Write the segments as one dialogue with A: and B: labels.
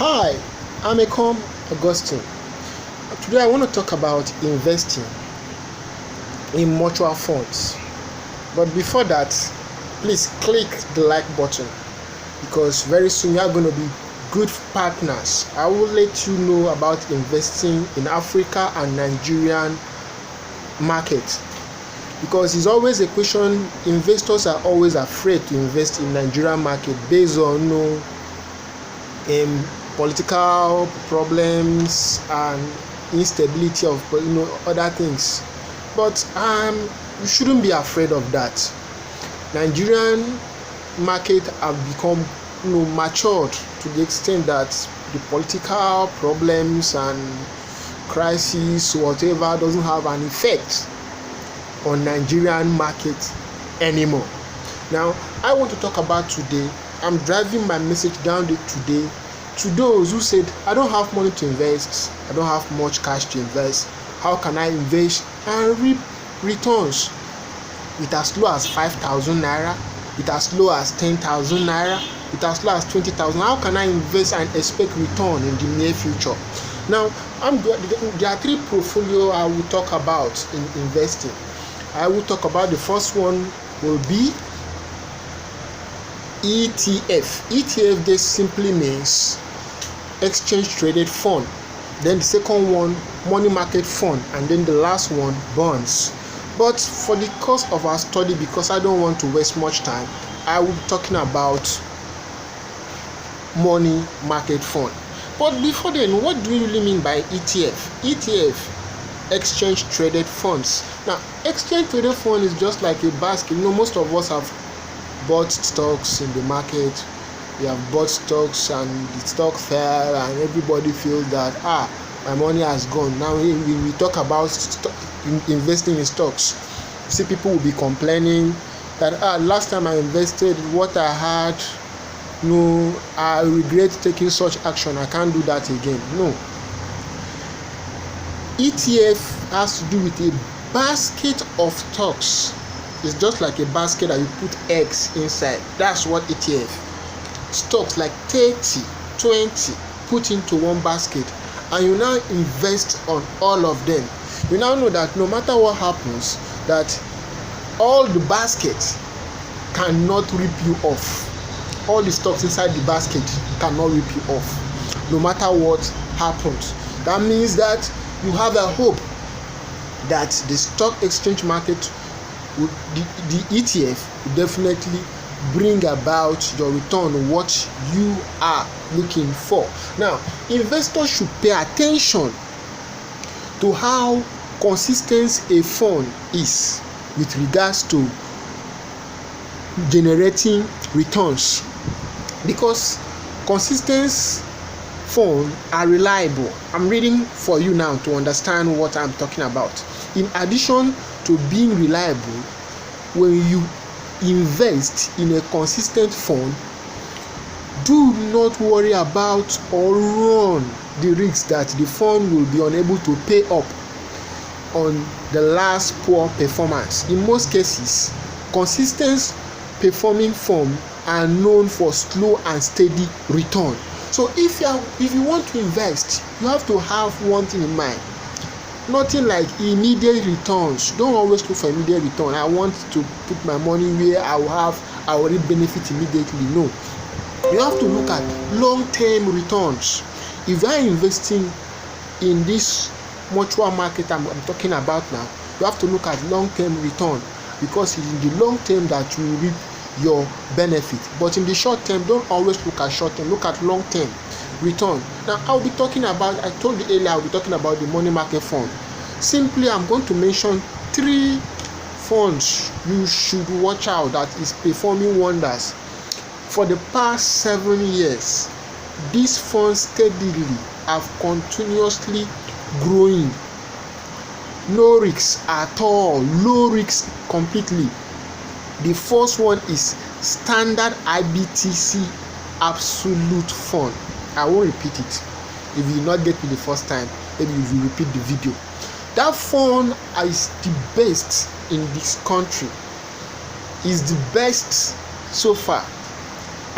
A: Hi, I'm Ekom Augustine. Today I want to talk about investing in mutual funds. But before that, please click the like button because very soon you are going to be good partners. I will let you know about investing in Africa and Nigerian market because it's always a question. Investors are always afraid to invest in Nigerian market based on political problems and instability of other things, but you shouldn't be afraid of that. Nigerian market have become matured to the extent that the political problems and crisis whatever doesn't have an effect on Nigerian market anymore. Now I want to talk about today. I'm driving my message down today to those who said, I don't have money to invest, I don't have much cash to invest. How can I invest and reap returns with as low as 5,000 naira, with as low as 10,000 naira, with as low as 20,000? How can I invest and expect return in the near future? Now, there are three portfolios I will talk about in investing. I will talk about the first one will be ETF. ETF, this simply means exchange traded fund. Then the second one, money market fund, and then the last one, bonds. But for the course of our study, because I don't want to waste much time, I will be talking about money market fund. But before then, what do we really mean by ETF? ETF, exchange traded funds. Now, exchange traded fund is just like a basket. Most of us have bought stocks in the market. We have bought stocks and the stock fell and everybody feels that my money has gone. Now we talk about investing in stocks. You see, people will be complaining that last time I invested, what I had, I regret taking such action. I can't do that again. No. ETF has to do with a basket of stocks. It's just like a basket that you put eggs inside. That's what ETF. Stocks like 30, 20 put into one basket, and you now invest on all of them. You now know that no matter what happens, that all the baskets cannot rip you off. All the stocks inside the basket cannot rip you off, no matter what happens. That means that you have a hope that the stock exchange market, the ETF, will definitely bring about your return, what you are looking for. Now, investors should pay attention to how consistent a fund is with regards to generating returns, because consistent funds are reliable. I'm reading for you now to understand what I'm talking about. In addition to being reliable, when you invest in a consistent fund, do not worry about or run the risk that the fund will be unable to pay up on the last poor performance. In most cases, consistent performing funds are known for slow and steady return. So if you want to invest, you have to have one thing in mind. Nothing like immediate returns. Don't always look for immediate return. I want to put my money where I will reap benefit immediately. No. You have to look at long-term returns. If you are investing in this mutual market I'm talking about now, you have to look at long-term return, because it's in the long term that you will reap your benefit. But in the short term, don't always look at short term. Look at long-term return. Now I told you earlier, I'll be talking about the money market fund. Simply, I'm going to mention three funds you should watch out that is performing wonders. For the past 7 years, these funds steadily have continuously growing. No risks at all, low risks completely. The first one is Standard IBTC Absolute Fund. I won't repeat it. If you did not get me the first time, maybe you will repeat the video. That fund is the best in this country. Is the best so far.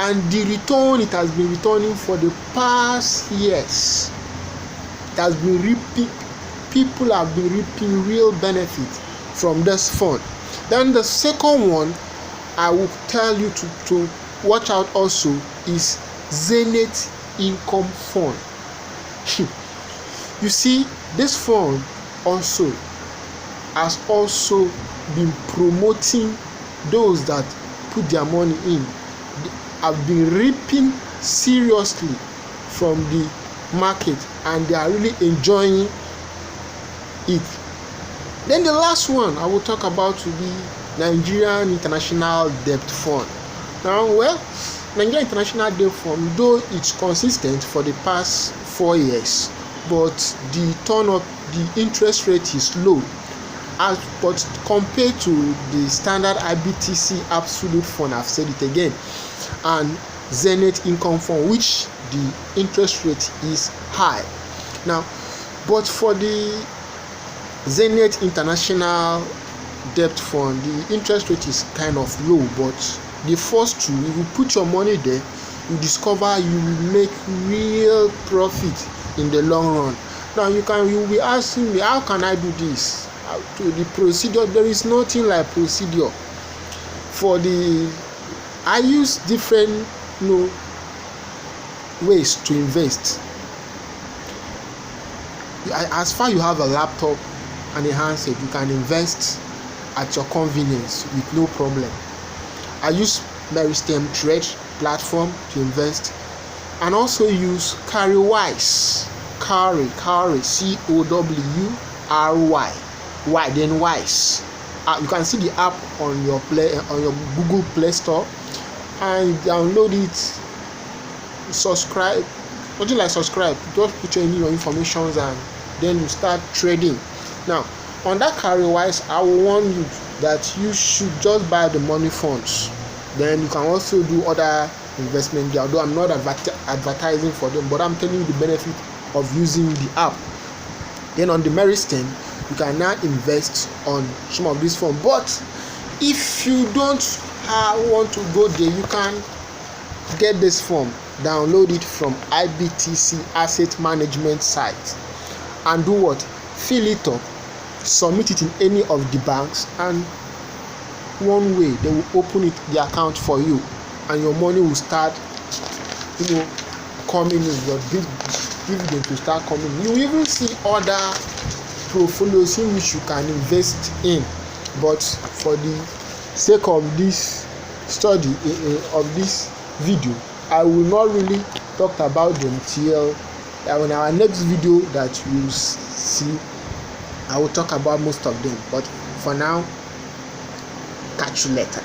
A: and the return it has been returning for the past years. It has been reaping, people have been reaping real benefit from this fund. Then the second one I will tell you to watch out also is Zenith Income Fund. You see, this fund also has also been promoting those that put their money in. They have been reaping seriously from the market and they are really enjoying it. Then the last one I will talk about will be Nigerian International Debt Fund. Now, well, Nigerian International Debt Fund, though it's consistent for the past 4 years, but the turn up, the interest rate is low. But compared to the standard IBTC Absolute Fund, I've said it again, and Zenith Income Fund, which the interest rate is high. Now, but for the Zenith International Debt Fund, the interest rate is kind of low, but the first two, if you put your money there, you discover you will make real profit in the long run. Now you will be asking me, how can I do this? To the procedure, there is nothing like procedure. I use different ways to invest. As far you have a laptop and a handset, you can invest at your convenience with no problem. I use Meristem Trade platform to invest, and also use Cowry, COWRY, then Wise. You can see the app on your Google Play Store, and download it. Subscribe, nothing like subscribe. Just put in your information and then you start trading. Now, on that Cowrywise, I will warn you that you should just buy the money funds. Then you can also do other investment there. Although I'm not advertising for them, but I'm telling you the benefit of using the app. Then on the Meristem, you can now invest on some of these funds. But if you don't want to go there, you can get this form, download it from IBTC Asset Management site, and do what? Fill it up, submit it in any of the banks, and one way they will open the account for you, and your money will start coming in. Your dividend will start coming. You even see other portfolios in which you can invest in, but for the sake of this study of this video, I will not really talk about them till in our next video that you will see. I will talk about most of them, but for now, catch you later.